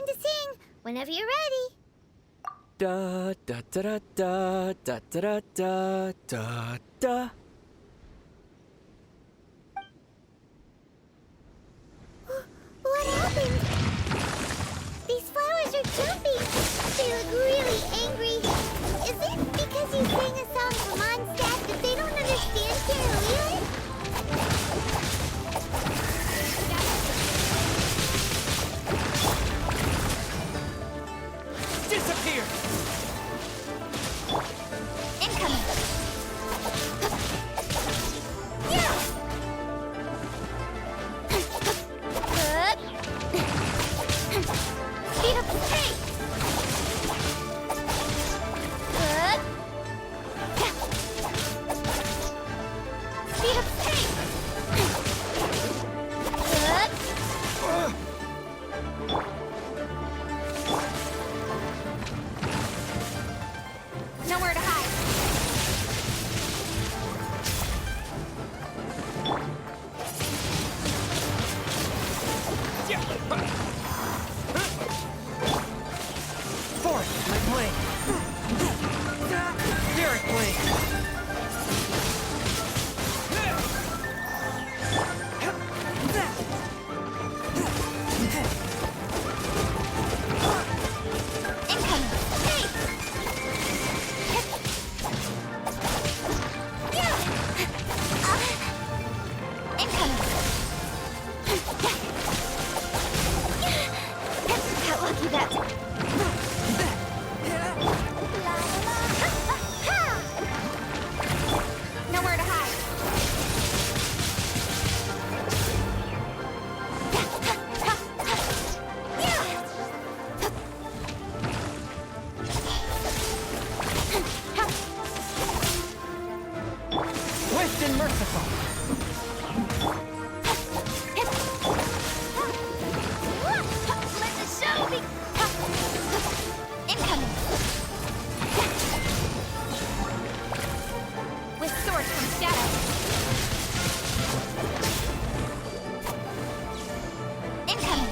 time to sing. Whenever you're ready. Da da da da da da da da da da. What happened? These flowers are jumping. They look really angry. Is it because you sang a song from Mondstadt that they don't understand Carolina? Disappear! Incoming! Yeah! Speed up the pace! Speed up the pace! Nowhere to hide. Forest, my plane! Spirit plane! Incoming! Hey! Incoming! Got lucky that. Nowhere to hide. Swift and merciful! Let the show be. Incoming. With sword from shadow. Incoming.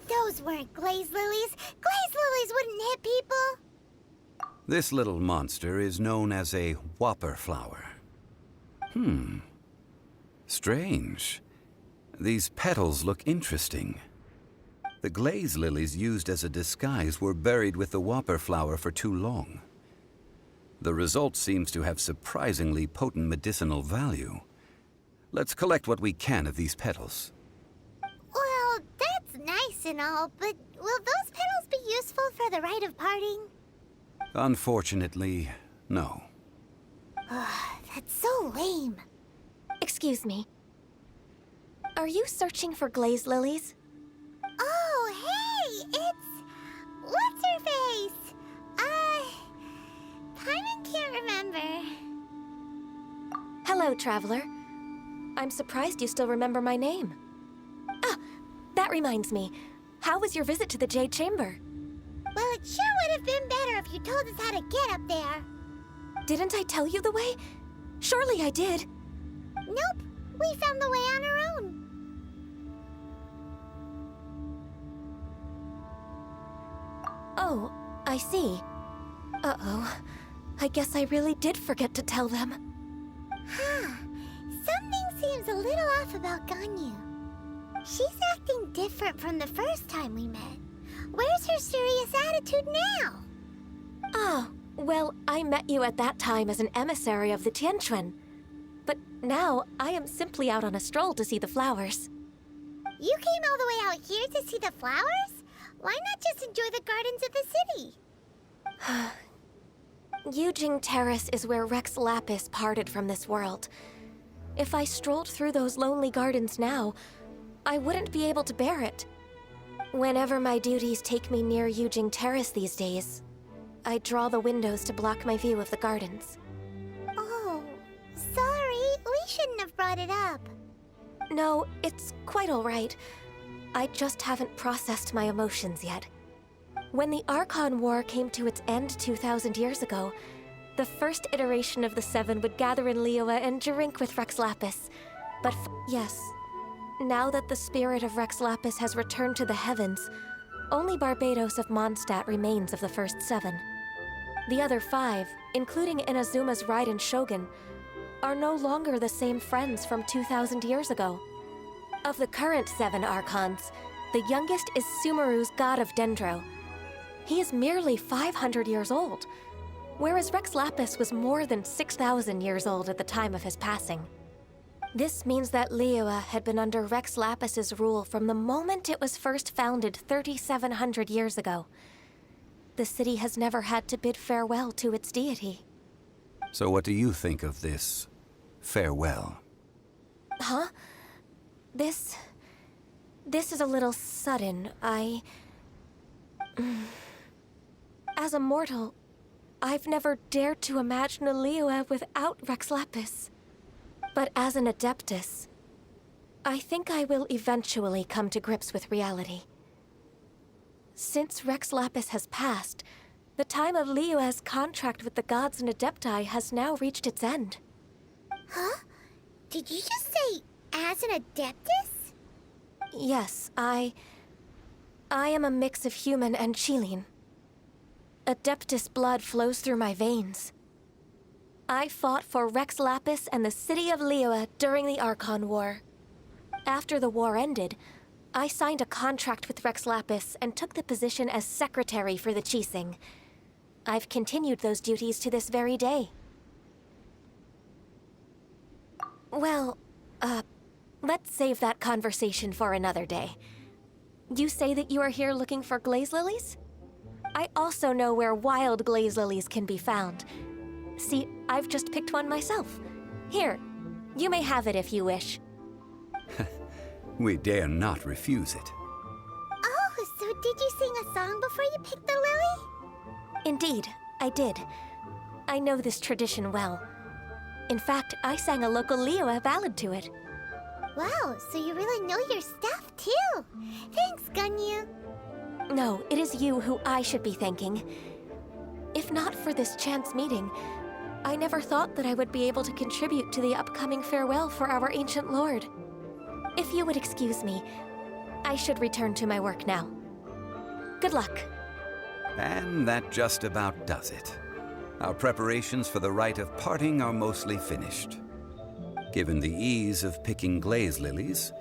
Those weren't glaze lilies. Glaze lilies wouldn't hit people. This little monster is known as a whopper flower. Strange. These petals look interesting. The glaze lilies used as a disguise were buried with the whopper flower for too long. The result seems to have surprisingly potent medicinal value. Let's collect what we can of these petals. Well, that's nice and all, but will those petals be useful for the rite of parting? Unfortunately, no. That's so lame. Excuse me. Are you searching for glaze lilies? Oh, hey! It's... What's-her-face? Paimon can't remember. Hello, traveler. I'm surprised you still remember my name. Ah, that reminds me. How was your visit to the Jade Chamber? Well, it sure would have been better if you told us how to get up there. Didn't I tell you the way? Surely I did. Nope, we found the way on our own. Oh, I see. Uh-oh. I guess I really did forget to tell them. Huh. Something seems a little off about Ganyu. She's acting different from the first time we met. Where's her serious attitude now? Ah, well, I met you at that time as an emissary of the Tianquan. But now, I am simply out on a stroll to see the flowers. You came all the way out here to see the flowers? Why not just enjoy the gardens of the city? Yujing Terrace is where Rex Lapis parted from this world. If I strolled through those lonely gardens now, I wouldn't be able to bear it. Whenever my duties take me near Yujing Terrace these days, I draw the windows to block my view of the gardens. Oh, sorry. We shouldn't have brought it up. No, it's quite all right. I just haven't processed my emotions yet. When the Archon War came to its end 2,000 years ago, the first iteration of the Seven would gather in Liyue and drink with Rex Lapis. But yes, now that the spirit of Rex Lapis has returned to the heavens, only Barbados of Mondstadt remains of the first 7. The other 5, including Inazuma's Raiden Shogun, are no longer the same friends from 2,000 years ago. Of the current 7 Archons, the youngest is Sumeru's god of Dendro. He is merely 500 years old, whereas Rex Lapis was more than 6,000 years old at the time of his passing. This means that Liyue had been under Rex Lapis's rule from the moment it was first founded 3,700 years ago. The city has never had to bid farewell to its deity. So what do you think of this farewell? Huh? This is a little sudden. As a mortal, I've never dared to imagine a Liyue without Rex Lapis. But as an Adeptus, I think I will eventually come to grips with reality. Since Rex Lapis has passed, the time of Liyue's contract with the gods and Adepti has now reached its end. Huh? Did you just say, as an Adeptus? Yes, I am a mix of human and Chilean. Adeptus blood flows through my veins. I fought for Rex Lapis and the city of Liyue during the Archon War. After the war ended, I signed a contract with Rex Lapis and took the position as secretary for the Qixing. I've continued those duties to this very day. Well, let's save that conversation for another day. You say that you are here looking for glaze lilies? I also know where wild glaze lilies can be found. See, I've just picked one myself. Here, you may have it if you wish. We dare not refuse it. Oh, so did you sing a song before you picked the lily? Indeed, I did. I know this tradition well. In fact, I sang a local Liyue ballad to it. Wow, so you really know your stuff, too. Thanks, Gunyu. No, it is you who I should be thanking. If not for this chance meeting, I never thought that I would be able to contribute to the upcoming farewell for our ancient lord. If you would excuse me, I should return to my work now. Good luck. And that just about does it. Our preparations for the rite of parting are mostly finished. Given the ease of picking glaze lilies,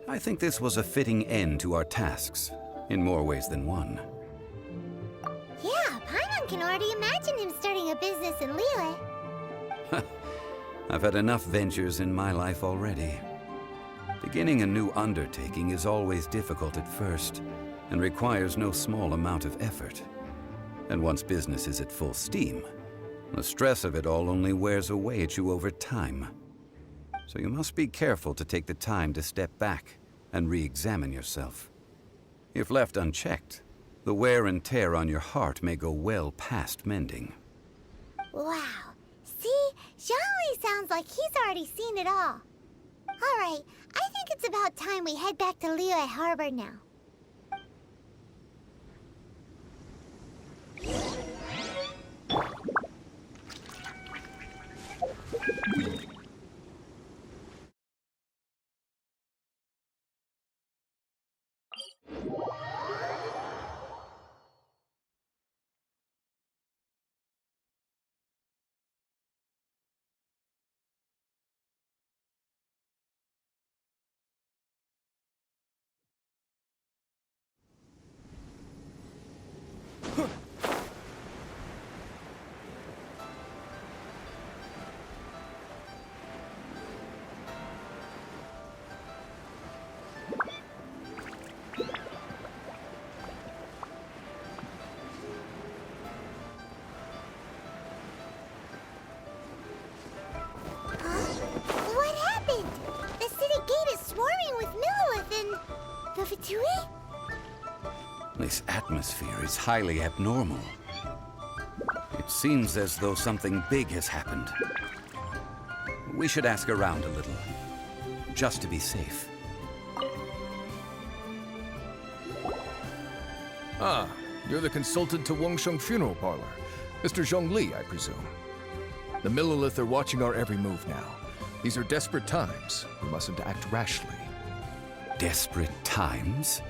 I think this was a fitting end to our tasks, in more ways than one. Yeah, Paimon can already imagine him starting a business in Liyue. I've had enough ventures in my life already. Beginning a new undertaking is always difficult at first, and requires no small amount of effort. And once business is at full steam, the stress of it all only wears away at you over time. So you must be careful to take the time to step back and re-examine yourself. If left unchecked, the wear and tear on your heart may go well past mending. Wow. See? Zhongli sounds like he's already seen it all. Alright, I think it's about time we head back to Liyue Harbor now. What happened? The city gate is swarming with Millowith and the Fatui? This atmosphere is highly abnormal. It seems as though something big has happened. We should ask around a little, just to be safe. Ah, you're the consultant to Wengsheng Funeral Parlor. Mr. Zhongli, I presume. The Millilith are watching our every move now. These are desperate times. We mustn't act rashly. Desperate times?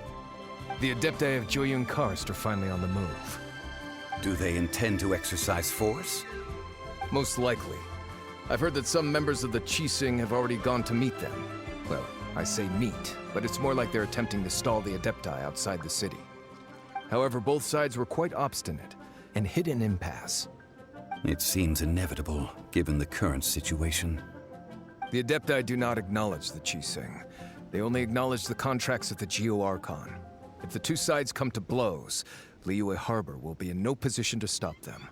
The Adepti of Joyun Karst are finally on the move. Do they intend to exercise force? Most likely. I've heard that some members of the Qixing have already gone to meet them. Well, I say meet, but it's more like they're attempting to stall the Adepti outside the city. However, both sides were quite obstinate and hit an impasse. It seems inevitable, given the current situation. The Adepti do not acknowledge the Qixing. They only acknowledge the contracts of the Geo-Archon. If the two sides come to blows, Liyue Harbor will be in no position to stop them.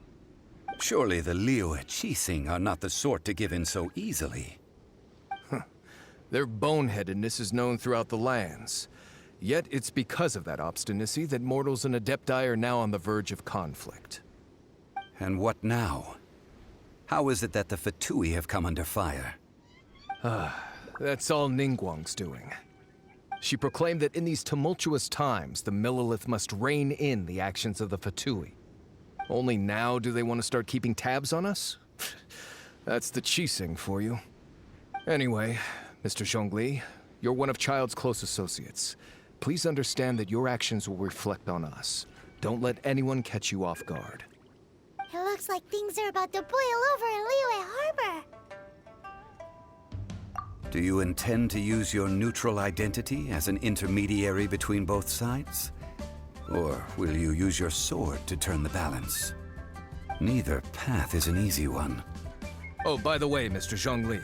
Surely the Liyue Qixing are not the sort to give in so easily. Their boneheadedness is known throughout the lands. Yet it's because of that obstinacy that mortals and Adepti are now on the verge of conflict. And what now? How is it that the Fatui have come under fire? That's all Ningguang's doing. She proclaimed that in these tumultuous times, the Millilith must rein in the actions of the Fatui. Only now do they want to start keeping tabs on us? That's the Qixing for you. Anyway, Mr. Zhongli, you're one of Child's close associates. Please understand that your actions will reflect on us. Don't let anyone catch you off guard. It looks like things are about to boil over in Liyue Harbor. Do you intend to use your neutral identity as an intermediary between both sides? Or will you use your sword to turn the balance? Neither path is an easy one. Oh, by the way, Mr. Zhongli,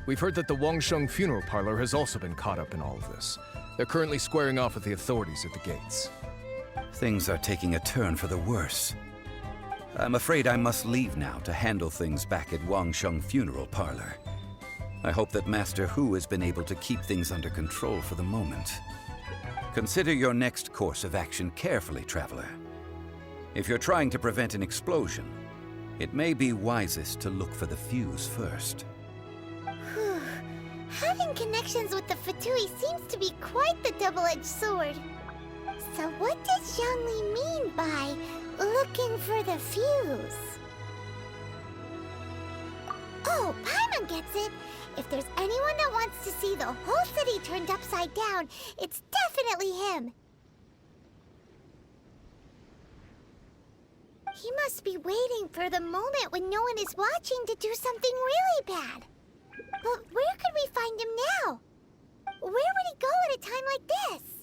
we've heard that the Wangsheng funeral parlor has also been caught up in all of this. They're currently squaring off with the authorities at the gates. Things are taking a turn for the worse. I'm afraid I must leave now to handle things back at Wangsheng funeral parlor. I hope that Master Hu has been able to keep things under control for the moment. Consider your next course of action carefully, traveler. If you're trying to prevent an explosion, it may be wisest to look for the fuse first. Whew. Having connections with the Fatui seems to be quite the double-edged sword. So what does Zhongli mean by looking for the fuse? Oh, Paimon gets it! If there's anyone that wants to see the whole city turned upside down, it's definitely him! He must be waiting for the moment when no one is watching to do something really bad. But where could we find him now? Where would he go at a time like this?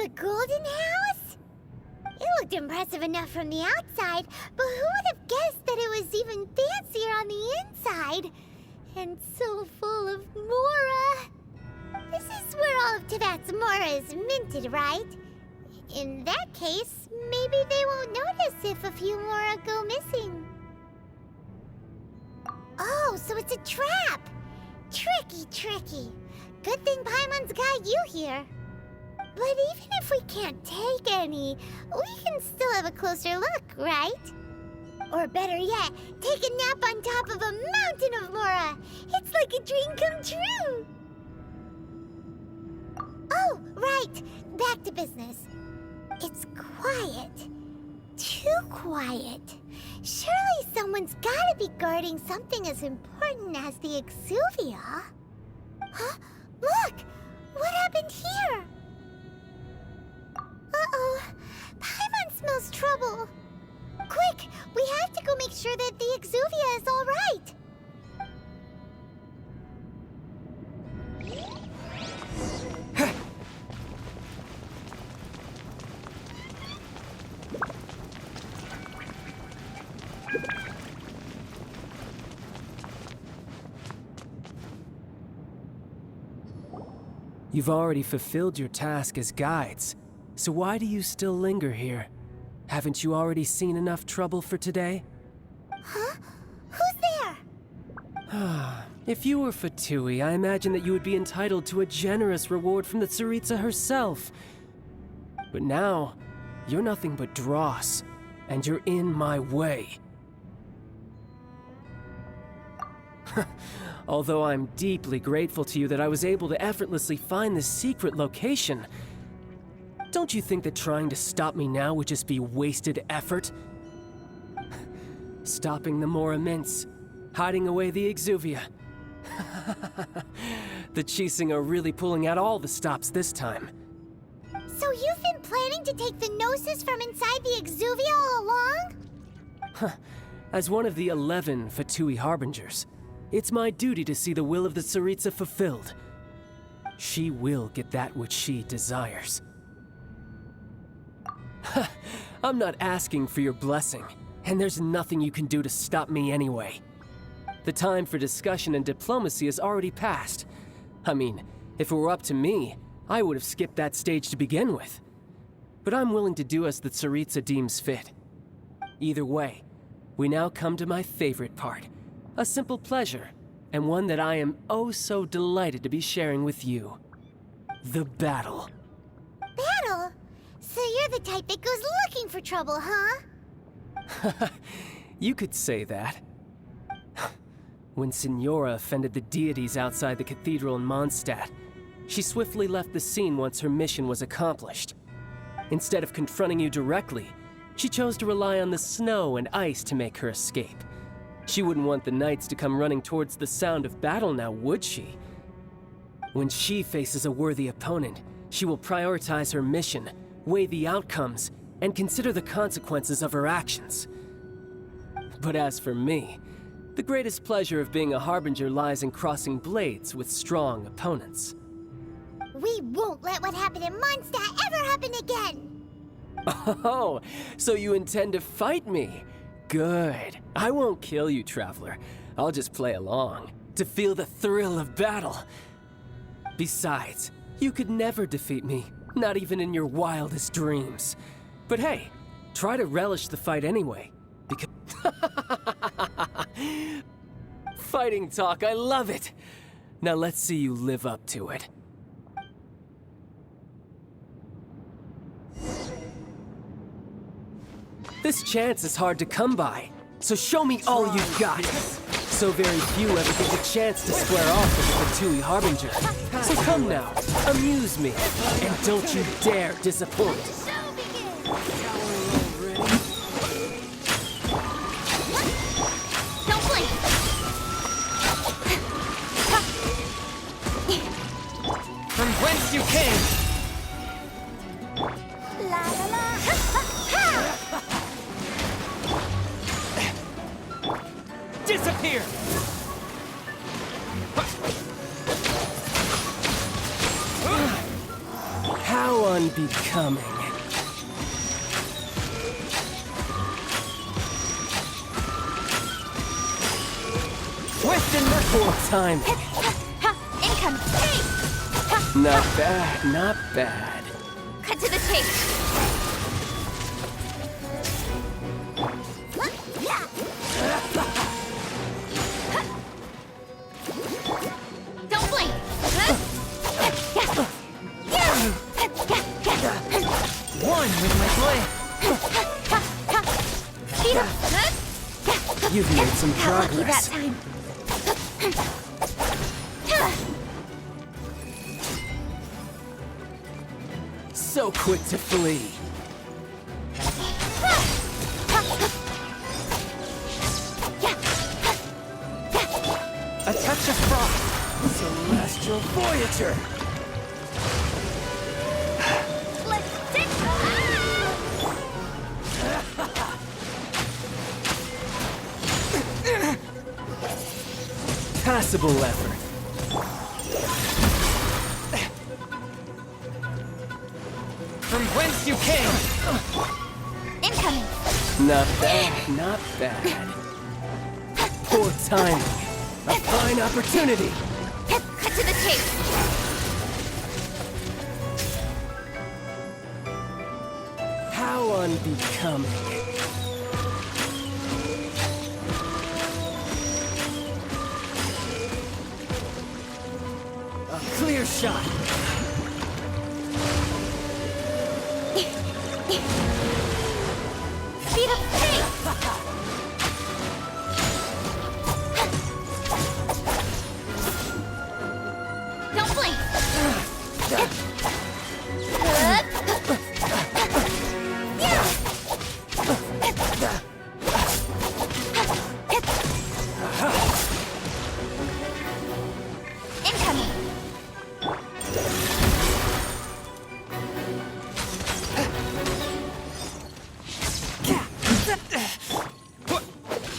The golden house? It looked impressive enough from the outside, but who would have guessed that it was even fancier on the inside? And so full of Mora. This is where all of Teyvat's Mora is minted, right? In that case, maybe they won't notice if a few Mora go missing. Oh, so it's a trap! Tricky, tricky. Good thing Paimon's got you here. But even if we can't take any, we can still have a closer look, right? Or better yet, take a nap on top of a mountain of Mora. It's like a dream come true. Oh, right. Back to business. It's quiet. Too quiet. Surely someone's gotta be guarding something as important as the Exuvia. Huh? Look! What happened here? Uh-oh. Paimon smells trouble. Quick! We have to go make sure that the Exuvia is all right. You've already fulfilled your task as guides, so why do you still linger here? Haven't you already seen enough trouble for today? Huh? Who's there? If you were Fatui, I imagine that you would be entitled to a generous reward from the Tsaritsa herself. But now, you're nothing but dross, and you're in my way. Although I'm deeply grateful to you that I was able to effortlessly find this secret location, don't you think that trying to stop me now would just be wasted effort? Stopping the Mora Mints, hiding away the Exuvia. The Chising are really pulling out all the stops this time. So you've been planning to take the Gnosis from inside the Exuvia all along? As one of the 11 Fatui Harbingers, it's my duty to see the will of the Tsaritsa fulfilled. She will get that which she desires. I'm not asking for your blessing, and there's nothing you can do to stop me anyway. The time for discussion and diplomacy has already passed. I mean, if it were up to me, I would have skipped that stage to begin with. But I'm willing to do as the Tsaritsa deems fit. Either way, we now come to my favorite part. A simple pleasure, and one that I am oh so delighted to be sharing with you. The battle. Battle? So you're the type that goes looking for trouble, huh? You could say that. When Signora offended the deities outside the cathedral in Mondstadt, she swiftly left the scene once her mission was accomplished. Instead of confronting you directly, she chose to rely on the snow and ice to make her escape. She wouldn't want the knights to come running towards the sound of battle now, would she? When she faces a worthy opponent, she will prioritize her mission, weigh the outcomes, and consider the consequences of her actions. But as for me, the greatest pleasure of being a Harbinger lies in crossing blades with strong opponents. We won't let what happened in Mondstadt ever happen again! Oh, so you intend to fight me? Good. I won't kill you, Traveler. I'll just play along, to feel the thrill of battle. Besides, you could never defeat me, not even in your wildest dreams. But hey, try to relish the fight anyway, because... Fighting talk, I love it! Now let's see you live up to it. This chance is hard to come by, so show me all you've got. So very few ever get the chance to square off with the Fatui Harbinger. So come now, amuse me, and don't you dare disappoint. Don't blink! From whence you came! La la la! Ha, ha! Disappear! How unbecoming. Western Poor timing. Income. Hey! Not bad, not bad. Cut to the chase. Don't blink. One with my blade. Speed up. You've made some Got lucky that progress. time. So quick to flee. A touch of frost. Celestial Voyager. Let's take Passable effort. From whence you came. incoming. Not bad, not bad. Poor timing. A fine opportunity. Cut to the chase. How unbecoming. A clear shot. Speed up. Hey! Don't blink. Incoming.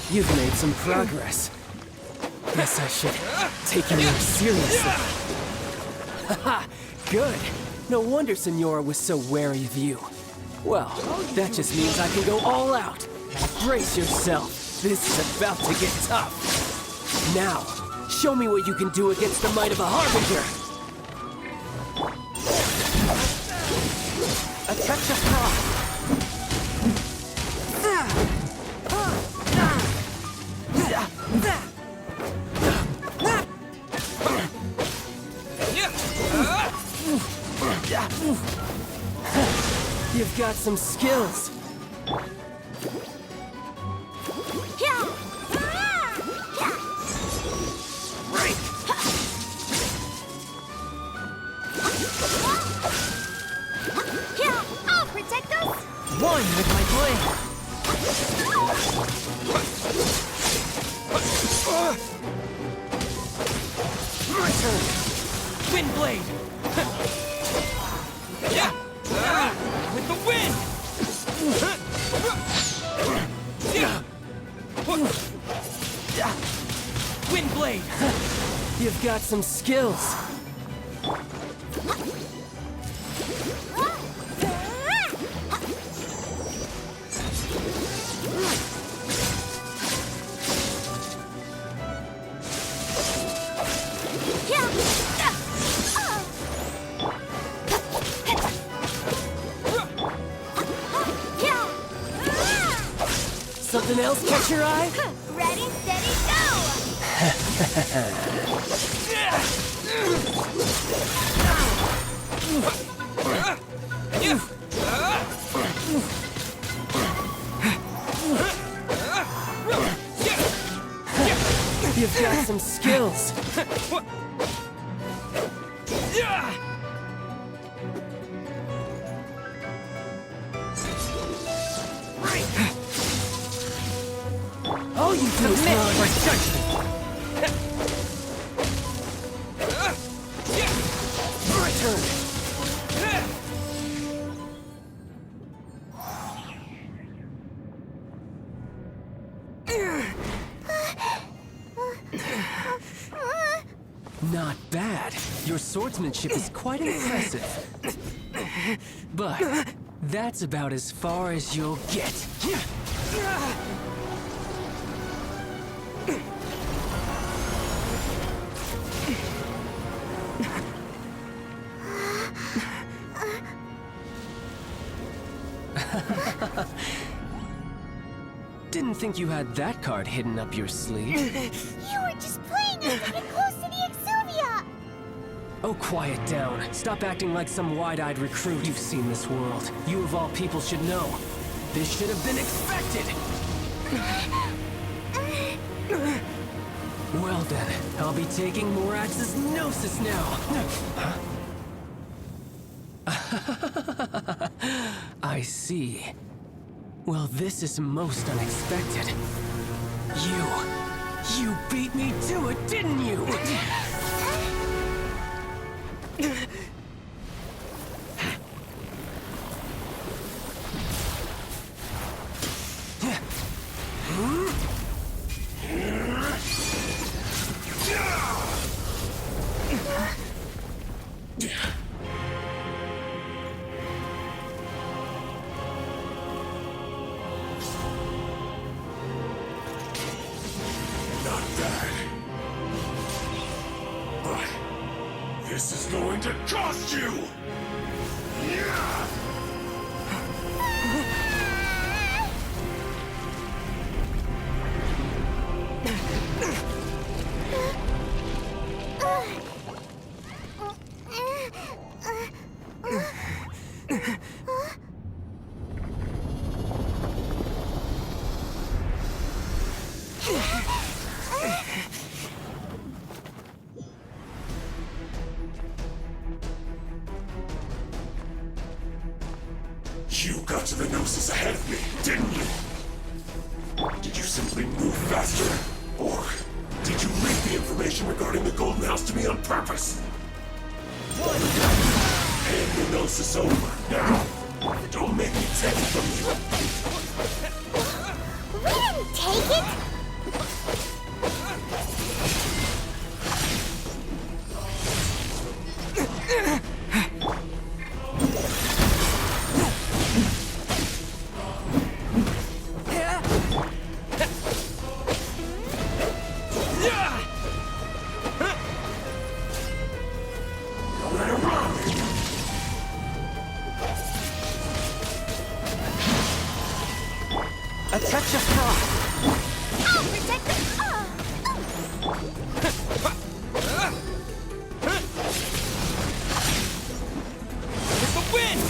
You've made some progress. Guess I should take you more seriously. Haha, good. No wonder Senora was so wary of you. Well, that just means I can go all out. Brace yourself. This is about to get tough. Now, show me what you can do against the might of a Harbinger. A touch of frost. You've got some skills. I'll protect us. One with my blade. My turn. Wind blade. Yeah. With the wind. Wind blade. You've got some skills. Something else catch your eye? Ready, steady, go! You've got some skills. All you do is Submit run. for judgment. My turn. Not bad. Your swordsmanship is quite impressive. But that's about as far as you'll get. Didn't think you had that card hidden up your sleeve. You were just playing us to get close to the Exuvia! Oh, quiet down. Stop acting like some wide-eyed recruit. You've seen this world. You of all people should know. This should have been expected! Well then, I'll be taking Morax's Gnosis now! I see. Well, this is most unexpected. You beat me to it, didn't you? Not bad. But this is going to cost you! You got to the Gnosis ahead of me, didn't you? Did you simply move faster? Or did you leak the information regarding the Golden House to me on purpose? And the Gnosis over. Now, don't make me take it from you. We didn't take it! A touch of frost. I'll protect them! With the wind.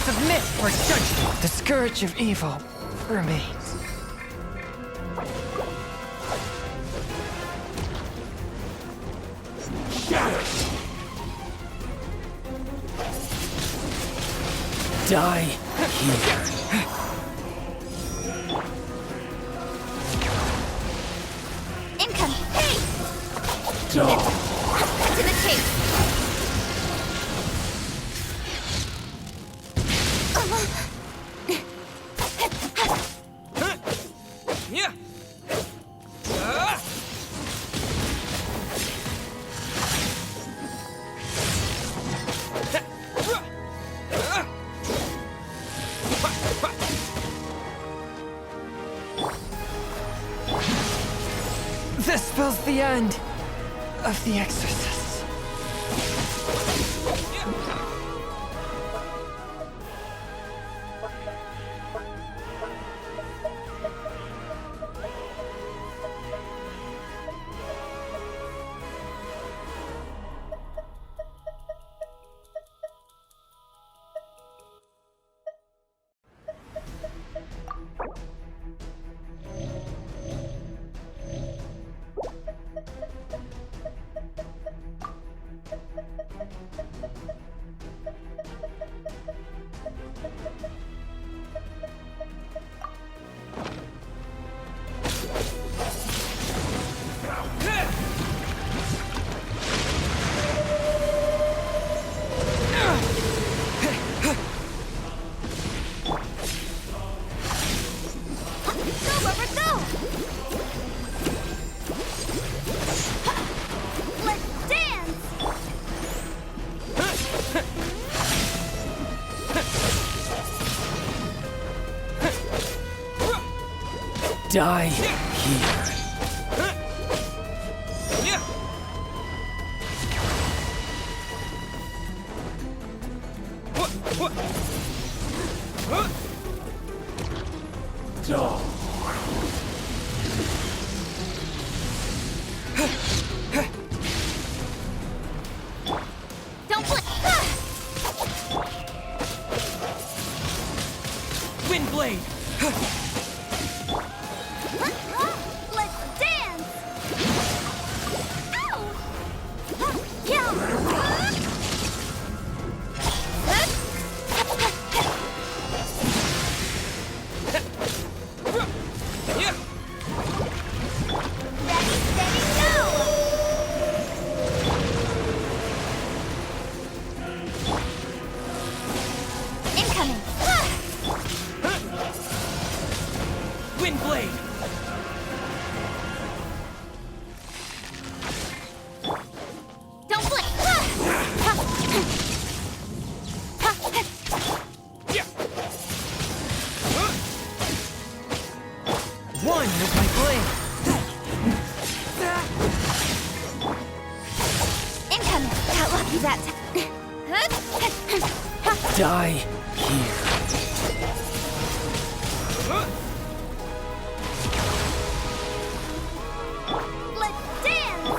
Submit for judgment. The scourge of evil remains. Die here. Incoming! Hey! To the chase! Yeah. This spells the end of the exorcists. Die here. Don't blink! Windblade! Let's dance! Ow! Yeah! Ready, steady, go! Incoming! Windblade! Don't blink! One with my blade! Incoming! Got lucky that time. Die here. Let's dance!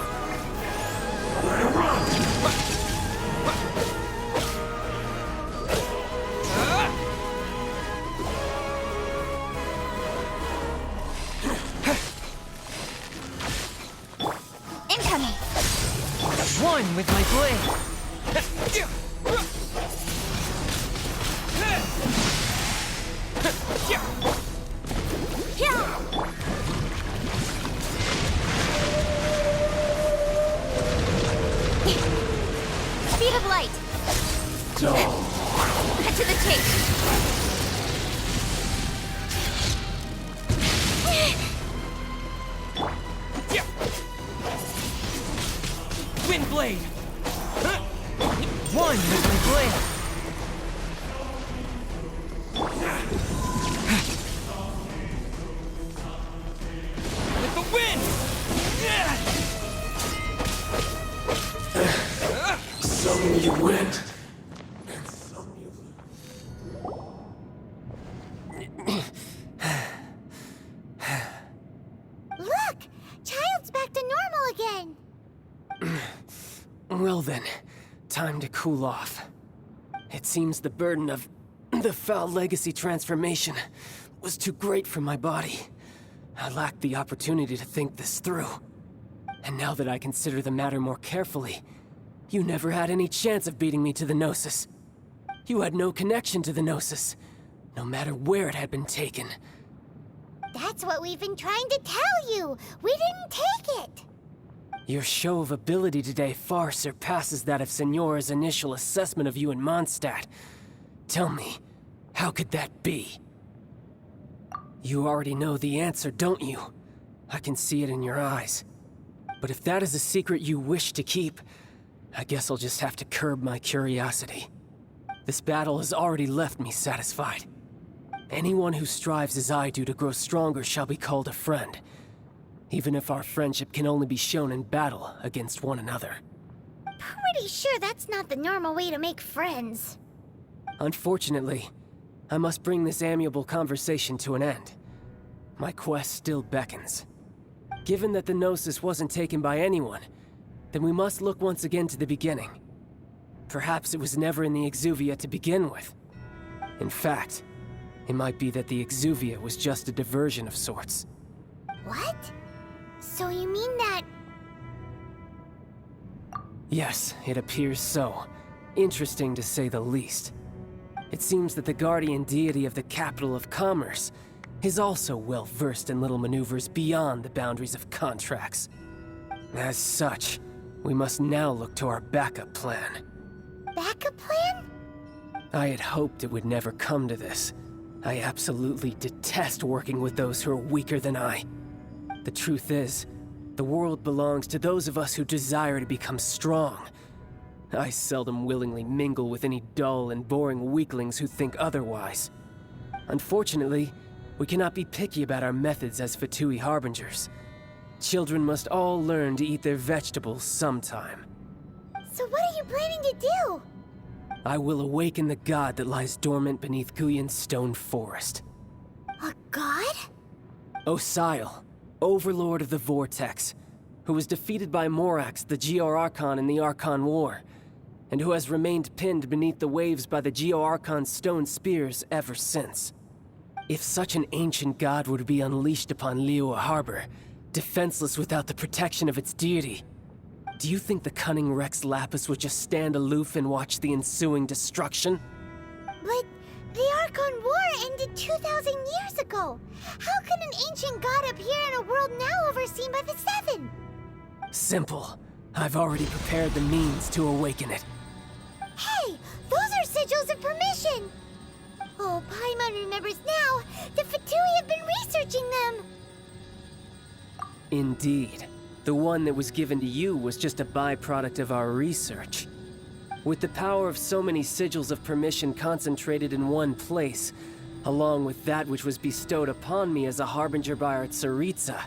Incoming! One with my blade! Yeah! Speed of light! Cut to the chase! Windblade! One with my blade! With the wind! Some you win, and some you lose. Look! Child's back to normal again! Well then, time to cool off. It seems the burden of the foul legacy transformation was too great for my body. I lacked the opportunity to think this through. And now that I consider the matter more carefully, you never had any chance of beating me to the Gnosis. You had no connection to the Gnosis, no matter where it had been taken. That's what we've been trying to tell you! We didn't take it! Your show of ability today far surpasses that of Signora's initial assessment of you in Mondstadt. Tell me, how could that be? You already know the answer, don't you? I can see it in your eyes. But if that is a secret you wish to keep, I guess I'll just have to curb my curiosity. This battle has already left me satisfied. Anyone who strives as I do to grow stronger shall be called a friend, even if our friendship can only be shown in battle against one another. Pretty sure that's not the normal way to make friends. Unfortunately, I must bring this amiable conversation to an end. My quest still beckons. Given that the Gnosis wasn't taken by anyone, then we must look once again to the beginning. Perhaps it was never in the Exuvia to begin with. In fact, it might be that the Exuvia was just a diversion of sorts. What? So you mean that... Yes, it appears so. Interesting to say the least. It seems that the guardian deity of the capital of commerce is also well versed in little maneuvers beyond the boundaries of contracts. As such, we must now look to our backup plan. backup plan? I had hoped it would never come to this. I absolutely detest working with those who are weaker than I. The truth is, the world belongs to those of us who desire to become strong. I seldom willingly mingle with any dull and boring weaklings who think otherwise. Unfortunately, We cannot be picky about our methods as Fatui harbingers. Children must all learn to eat their vegetables sometime. So what are you planning to do? I will awaken the god that lies dormant beneath Guyan's stone forest. A god? Osial, overlord of the Vortex, who was defeated by Morax, the Geo-Archon in the Archon War, and who has remained pinned beneath the waves by the Geo-Archon's stone spears ever since. If such an ancient god were to be unleashed upon Liyue Harbor, defenseless without the protection of its deity, do you think the cunning Rex Lapis would just stand aloof and watch the ensuing destruction? But the Archon War ended 2,000 years ago. How can an ancient god appear in a world now overseen by the Seven? Simple. I've already prepared the means to awaken it. Hey, those are sigils of permission! Oh, Paimon remembers now. The Fatui have been researching them. Indeed. The one that was given to you was just a byproduct of our research. With the power of so many sigils of permission concentrated in one place, along with that which was bestowed upon me as a harbinger by our Tsaritsa,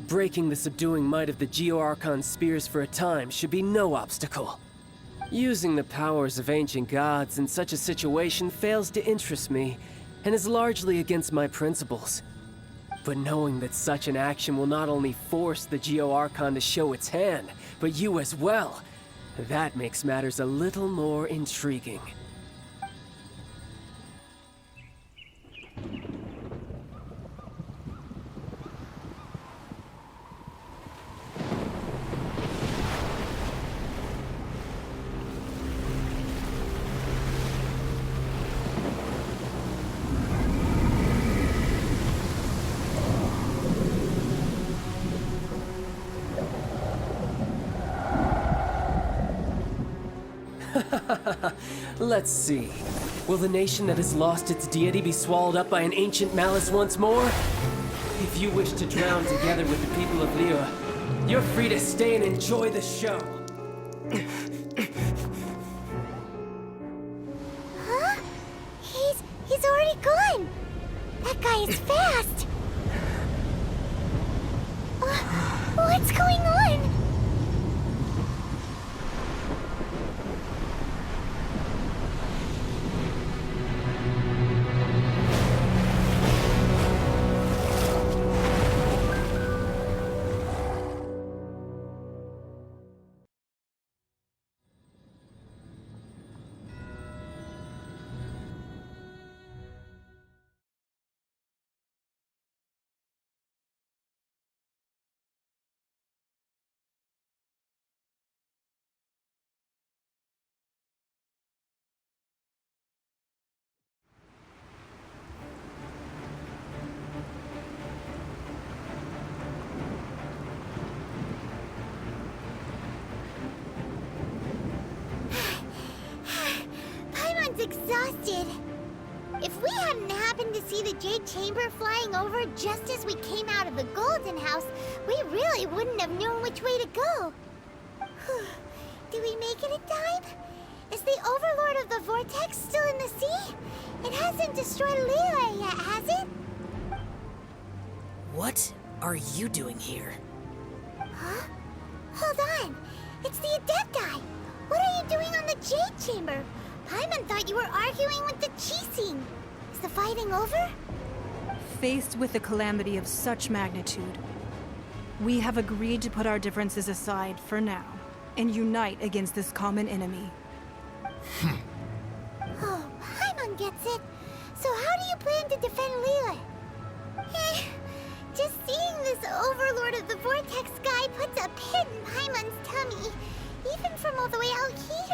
breaking the subduing might of the Geo-Archon spears for a time should be no obstacle. Using the powers of ancient gods in such a situation fails to interest me, and is largely against my principles. But knowing that such an action will not only force the Geo-Archon to show its hand, but you as well, that makes matters a little more intriguing. Let's see. Will the nation that has lost its deity be swallowed up by an ancient malice once more? If you wish to drown together with the people of Liyue, you're free to stay and enjoy the show. Huh? He's already gone. That guy is fast. What's going on? Exhausted. If we hadn't happened to see the Jade Chamber flying over just as we came out of the Golden House, we really wouldn't have known which way to go. Did we make it in time? Is the Overlord of the Vortex still in the sea? It hasn't destroyed Liyue yet, has it? What are you doing here? Huh? Hold on. It's the Adepti. What are you doing on the Jade Chamber? Paimon thought you were arguing with the Chising. Is the fighting over? Faced with a calamity of such magnitude, we have agreed to put our differences aside for now and unite against this common enemy. Oh, Paimon gets it. So how do you plan to defend Liyue? Just seeing this Overlord of the Vortex guy puts a pit in Paimon's tummy, even from all the way out here.